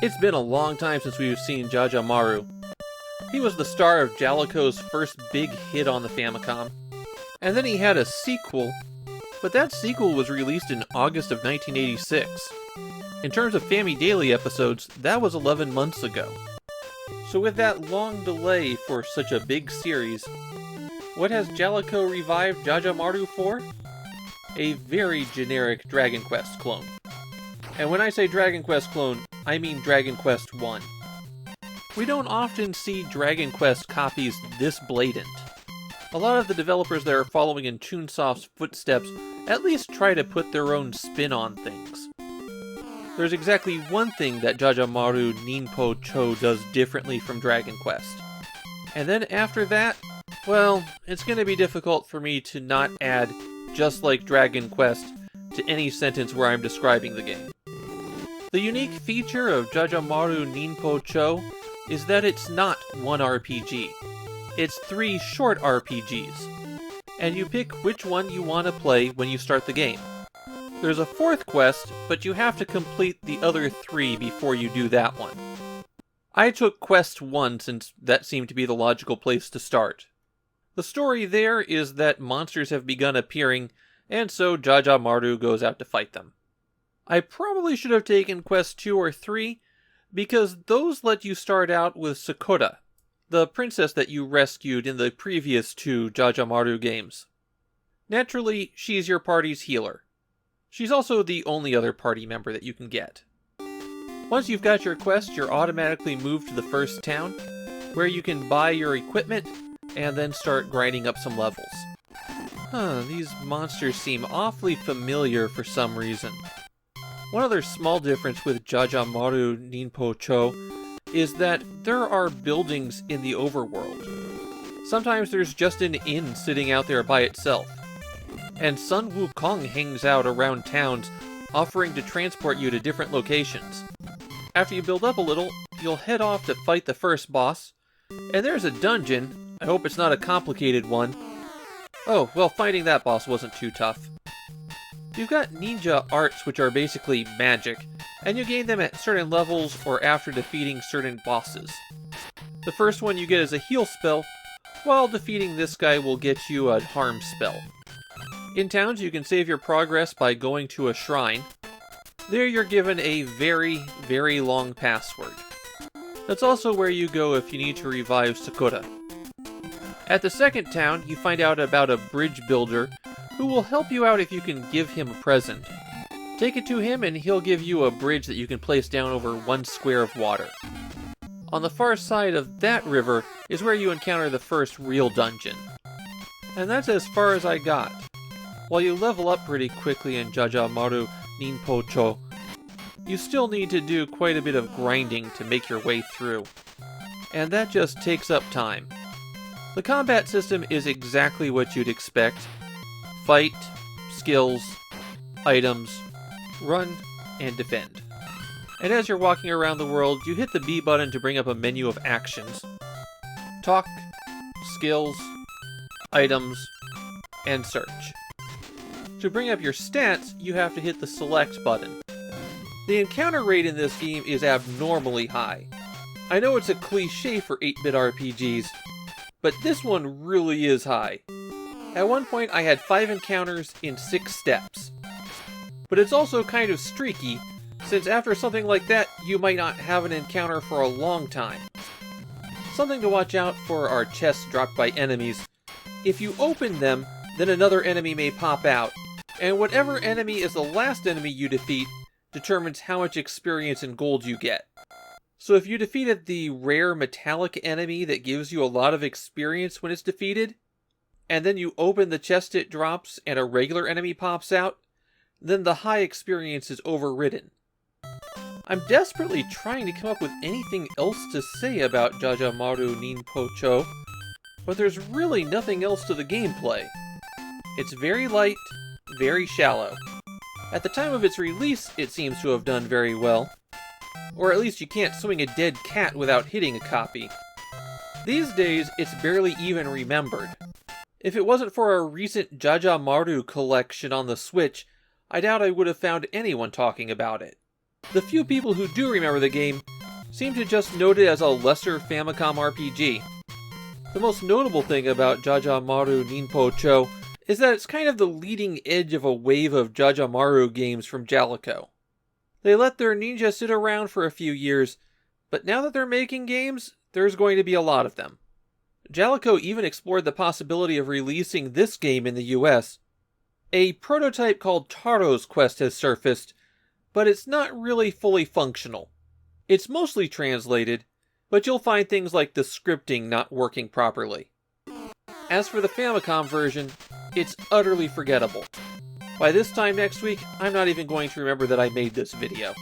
It's been a long time since we've seen Jajamaru. He was the star of Jalico's first big hit on the Famicom. And then he had a sequel, but that sequel was released in August of 1986. In terms of Famidaily episodes, that was 11 months ago. So with that long delay for such a big series, what has Jalico revived Jajamaru for? A very generic Dragon Quest clone. And when I say Dragon Quest clone, I mean Dragon Quest 1. We don't often see Dragon Quest copies this blatant. A lot of the developers that are following in Chunsoft's footsteps at least try to put their own spin on things. There's exactly one thing that Jajamaru Ninpou Chou does differently from Dragon Quest. And then after that, well, it's going to be difficult for me to not add "just like Dragon Quest" to any sentence where I'm describing the game. The unique feature of Jajamaru Ninpou Chou is that it's not one RPG. It's 3 short RPGs, and you pick which one you want to play when you start the game. There's a 4th quest, but you have to complete the other 3 before you do that one. I took quest 1 since that seemed to be the logical place to start. The story there is that monsters have begun appearing, and so Jajamaru goes out to fight them. I probably should have taken quest 2 or 3, because those let you start out with Sakura, the princess that you rescued in the previous 2 Jajamaru games. Naturally, she's your party's healer. She's also the only other party member that you can get. Once you've got your quest, you're automatically moved to the first town, where you can buy your equipment, and then start grinding up some levels. These monsters seem awfully familiar for some reason. One other small difference with Jajamaru Ninpou Chou is that there are buildings in the overworld. Sometimes there's just an inn sitting out there by itself. And Sun Wukong hangs out around towns, offering to transport you to different locations. After you build up a little, you'll head off to fight the first boss, and there's a dungeon. I hope it's not a complicated one. Oh, well, fighting that boss wasn't too tough. You've got ninja arts, which are basically magic, and you gain them at certain levels or after defeating certain bosses. The first one you get is a heal spell, while defeating this guy will get you a harm spell. In towns, you can save your progress by going to a shrine. There you're given a very, very long password. That's also where you go if you need to revive Sakura. At the second town, you find out about a bridge builder who will help you out if you can give him a present. Take it to him and he'll give you a bridge that you can place down over 1 square of water. On the far side of that river is where you encounter the first real dungeon. And that's as far as I got. While you level up pretty quickly in Jajamaru Ninpou Chou, you still need to do quite a bit of grinding to make your way through. And that just takes up time. The combat system is exactly what you'd expect. Fight, skills, items, run, and defend. And as you're walking around the world, you hit the B button to bring up a menu of actions. Talk, skills, items, and search. To bring up your stats, you have to hit the select button. The encounter rate in this game is abnormally high. I know it's a cliche for 8-bit RPGs, but this one really is high. At one point I had 5 encounters in 6 steps. But it's also kind of streaky, since after something like that, you might not have an encounter for a long time. Something to watch out for are chests dropped by enemies. If you open them, then another enemy may pop out, and whatever enemy is the last enemy you defeat determines how much experience and gold you get. So if you defeated the rare metallic enemy that gives you a lot of experience when it's defeated, and then you open the chest it drops and a regular enemy pops out, then the high experience is overridden. I'm desperately trying to come up with anything else to say about Jajamaru Ninpou Chou, but there's really nothing else to the gameplay. It's very light, very shallow. At the time of its release, it seems to have done very well. Or at least you can't swing a dead cat without hitting a copy. These days, it's barely even remembered. If it wasn't for a recent Jajamaru collection on the Switch, I doubt I would have found anyone talking about it. The few people who do remember the game seem to just note it as a lesser Famicom RPG. The most notable thing about Jajamaru Ninpou Chou is that it's kind of the leading edge of a wave of Jajamaru games from Jalico. They let their ninja sit around for a few years, but now that they're making games, there's going to be a lot of them. Jalico even explored the possibility of releasing this game in the US. A prototype called Taro's Quest has surfaced, but it's not really fully functional. It's mostly translated, but you'll find things like the scripting not working properly. As for the Famicom version, it's utterly forgettable. By this time next week, I'm not even going to remember that I made this video.